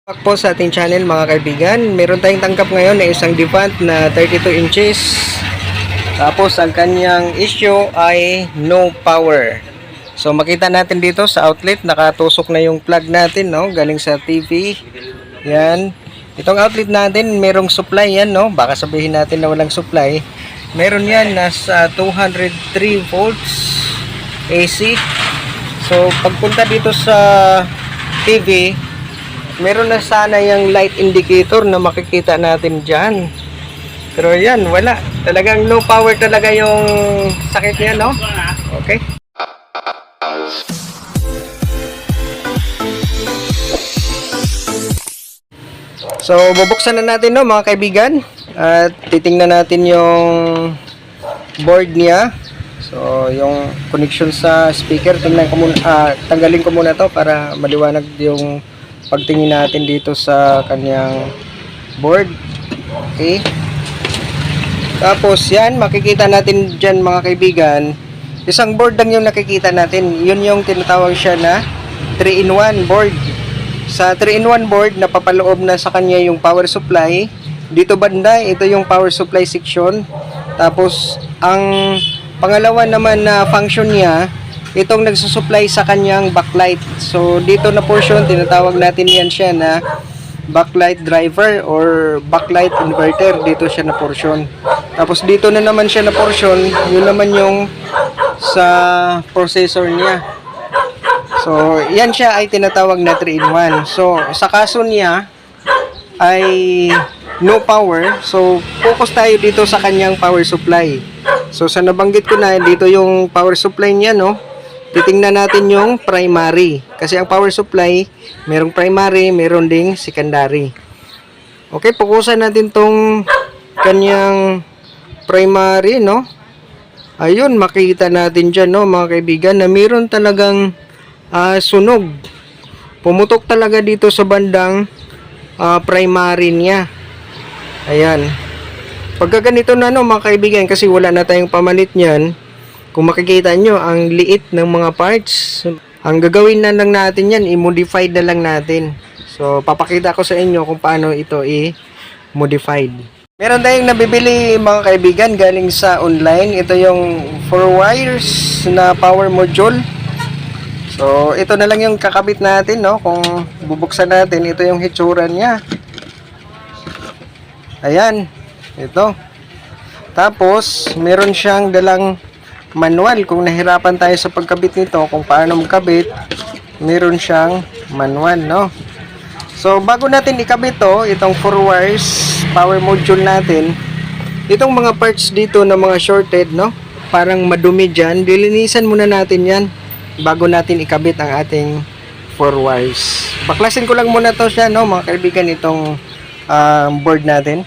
Back po sa ating channel mga kaibigan, meron tayong tanggap ngayon na isang Devant na 32 inches. Tapos ang kanyang issue ay no power. So makita natin dito sa outlet, nakatusok na yung plug natin, no? Galing sa TV. Yan. Itong outlet natin, merong supply yan, no? Baka sabihin natin na walang supply. Meron yan, nasa 203 volts AC. So pagpunta dito sa TV, meron na sana yung light indicator na makikita natin dyan. Pero yan, wala. Talagang no power talaga yung sakit niya, no? Okay. So, bubuksan na natin, no, mga kaibigan. At titingnan natin yung board niya. So, yung connection sa speaker, tingnan ko muna, tanggalin ko muna to para maliwanag yung pagtingin natin dito sa kanyang board. Okay. Tapos yan, makikita natin dyan mga kaibigan, isang board lang yung nakikita natin. Yun yung tinatawag siya na 3-in-1 board. Sa 3-in-1 board, napapaloob na sa kanya yung power supply. Dito banda, ito yung power supply section. Tapos ang pangalawa naman na function niya, itong nagsusupply sa kanyang backlight. So dito na portion, tinatawag natin yan siya na backlight driver or backlight inverter. Dito siya na portion. Tapos dito na naman siya na portion, yun naman yung sa processor niya. So yan siya ay tinatawag na 3-in-1. So sa kaso niya ay no power, so focus tayo dito sa kanyang power supply. So sa nabanggit ko na, dito yung power supply niya, no? Titingnan natin yung primary. Kasi ang power supply, merong primary, meron ding secondary. Okay, fokusan natin tong kanyang primary, no? Ayun, makita natin dyan, no, mga kaibigan, na meron talagang sunog. Pumutok talaga dito sa bandang primary niya. Ayan. Pagka ganito na, no, mga kaibigan, kasi wala na tayong pamalit niyan. Kung makikita nyo, ang liit ng mga parts. Ang gagawin na lang natin yan, i-modified na lang natin. So, papakita ko sa inyo kung paano ito i-modified. Meron tayong nabibili mga kaibigan galing sa online. Ito yung 4 wires na power module. So, ito na lang yung kakabit natin, no? Kung bubuksan natin, ito yung hitsura niya. Ayan, ito. Tapos, meron siyang dalang manual. Kung nahirapan tayo sa pagkabit nito, kung paano magkabit, meron siyang manual, no? So, bago natin ikabit to, itong 4 wires power module natin, itong mga parts dito na mga shorted, no? Parang madumi dyan, dilinisan muna natin yan bago natin ikabit ang ating 4 wires. Baklasin ko lang muna to siya, no, mga kaibigan, itong board natin.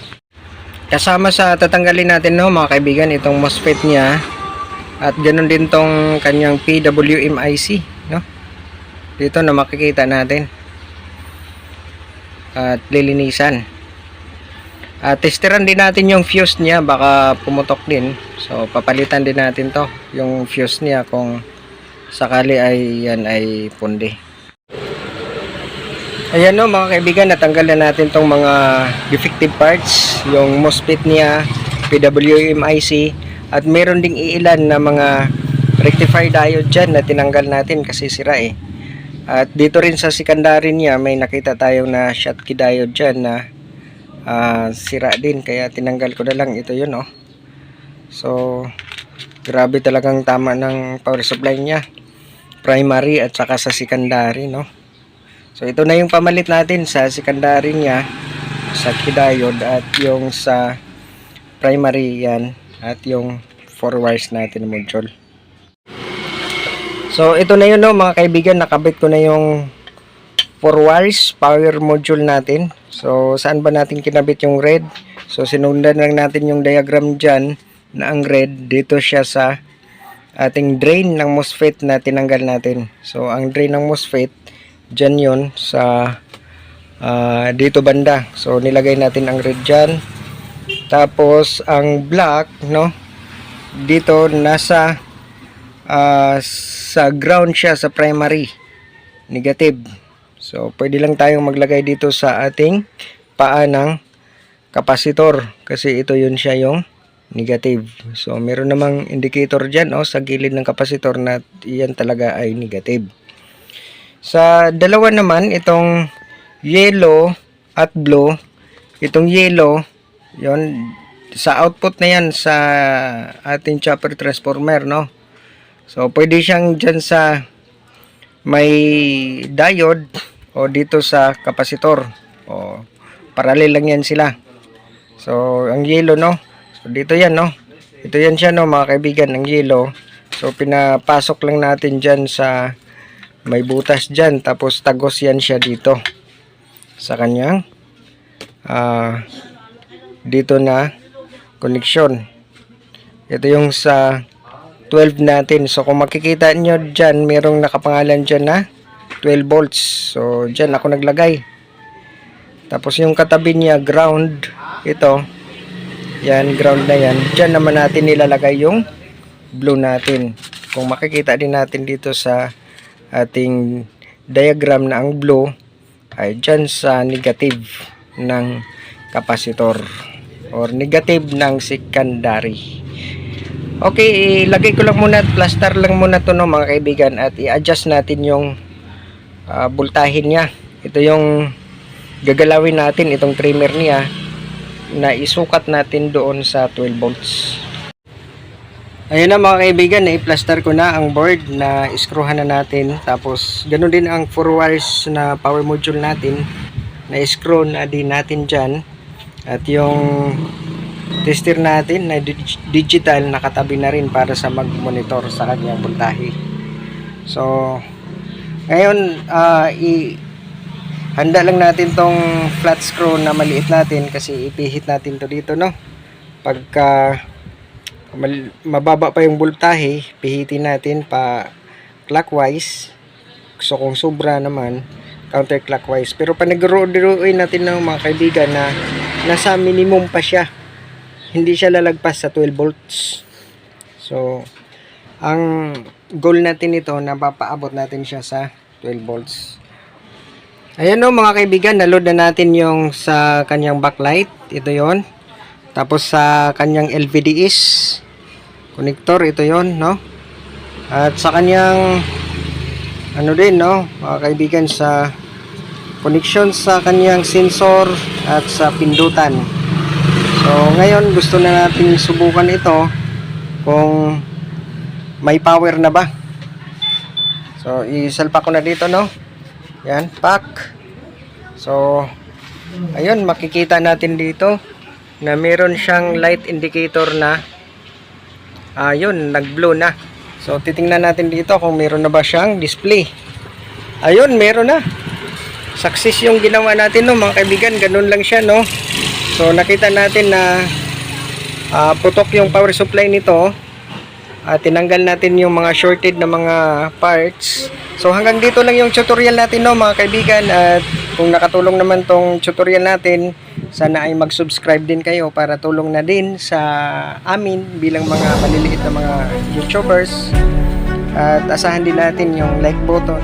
Kasama sa tatanggalin natin, no, mga kaibigan, itong MOSFET niya. At ganoon din tong kanyang PWM IC, no? Dito na makikita natin. At lilinisan. At testeran din natin yung fuse niya, baka pumutok din. So papalitan din natin to, yung fuse niya, kung sakali ay yan ay pundi. Ayan, no, mga kaibigan, natanggal na natin tong mga defective parts, yung MOSFET niya, PWM IC. At meron ding iilan na mga rectifier diode dyan na tinanggal natin kasi sira eh. At dito rin sa secondary niya may nakita tayong na Schottky diode dyan na sira din. Kaya tinanggal ko na lang. Ito yun, oh. So, grabe talagang tama ng power supply niya. Primary at saka sa secondary, no? So, ito na yung pamalit natin sa secondary niya, Schottky diode, at yung sa primary yan. At yung 4 wires natin na module. So ito na yun, no, mga kaibigan, nakabit ko na yung 4 wires power module natin. So saan ba natin kinabit yung red? So sinundan lang natin yung diagram dyan na ang red dito siya sa ating drain ng MOSFET na tinanggal natin. So ang drain ng MOSFET dyan yun sa dito banda. So nilagay natin ang red dyan. Tapos ang black, no, dito nasa sa ground siya sa primary, negative. So, pwede lang tayong maglagay dito sa ating paa ng kapasitor kasi ito yun siya yung negative. So, meron namang indicator dyan sa gilid ng kapasitor na yan talaga ay negative. Sa dalawa naman, itong yellow at blue, itong yellow, yon sa output na yan sa ating chopper transformer, no? So, pwede siyang dyan sa may diode o dito sa kapasitor. O, parallel lang yan sila. So, ang yellow, no? So, dito yan, no? Ito yan siya, no, mga kaibigan, ang yellow. So, pinapasok lang natin dyan sa may butas dyan. Tapos, tagos yan siya dito sa kanyang dito na connection. Ito yung sa 12 natin. So, kung makikita nyo dyan, merong nakapangalan dyan na 12 volts. So, dyan ako naglagay. Tapos, yung katabi niya, ground. Ito. Yan, ground na yan. Dyan naman natin nilalagay yung blue natin. Kung makikita din natin dito sa ating diagram na ang blue ay dyan sa negative ng kapasitor or negative ng secondary. Okay, ilagay ko lang muna, plaster lang muna to, no, mga kaibigan, at i-adjust natin yung voltahe niya. Ito yung gagalawin natin, itong trimmer niya na isukat natin doon sa 12 volts. Ayun na mga kaibigan, na-plaster ko na ang board na iskruhan na natin. Tapos ganoon din ang 4 wires na power module natin na screw na din natin dyan. At yung tester natin na digital nakatabi na rin para sa mag-monitor sa kanyang voltahe. So ngayon handa lang natin tong flat screw na maliit natin kasi ipihit natin to dito, no. Pagka mababa pa yung voltahe, pihitin natin pa clockwise. So kung sobra naman, counterclockwise. Pero panagro-roin natin ng mga kaibigan na nasa minimum pa siya. Hindi siya lalagpas sa 12 volts. So ang goal natin ito na papaabot natin siya sa 12 volts. Ayan, no, mga kaibigan, naload na natin yung sa kanyang backlight. Ito yon. Tapos sa kanyang LVDS connector, ito yon, no. At sa kanyang ano din, no, mga kaibigan, sa connection sa kanyang sensor at sa pindutan. So ngayon gusto na natin subukan ito kung may power na ba. So isalpa ko na dito, no. Yan, pack. So ayun, makikita natin dito na meron siyang light indicator na ayun, nag-blow na. So titingnan natin dito kung meron na ba siyang display. Ayun, meron na. Success yung ginawa natin, no, mga kaibigan. Ganun lang siya, no. So nakita natin na putok yung power supply nito. Tinanggal natin yung mga shorted na mga parts. So hanggang dito lang yung tutorial natin, no, mga kaibigan. At kung nakatulong naman tong tutorial natin, sana ay mag-subscribe din kayo para tulong na din sa amin bilang mga maliliit na mga YouTubers. At asahan din natin yung like button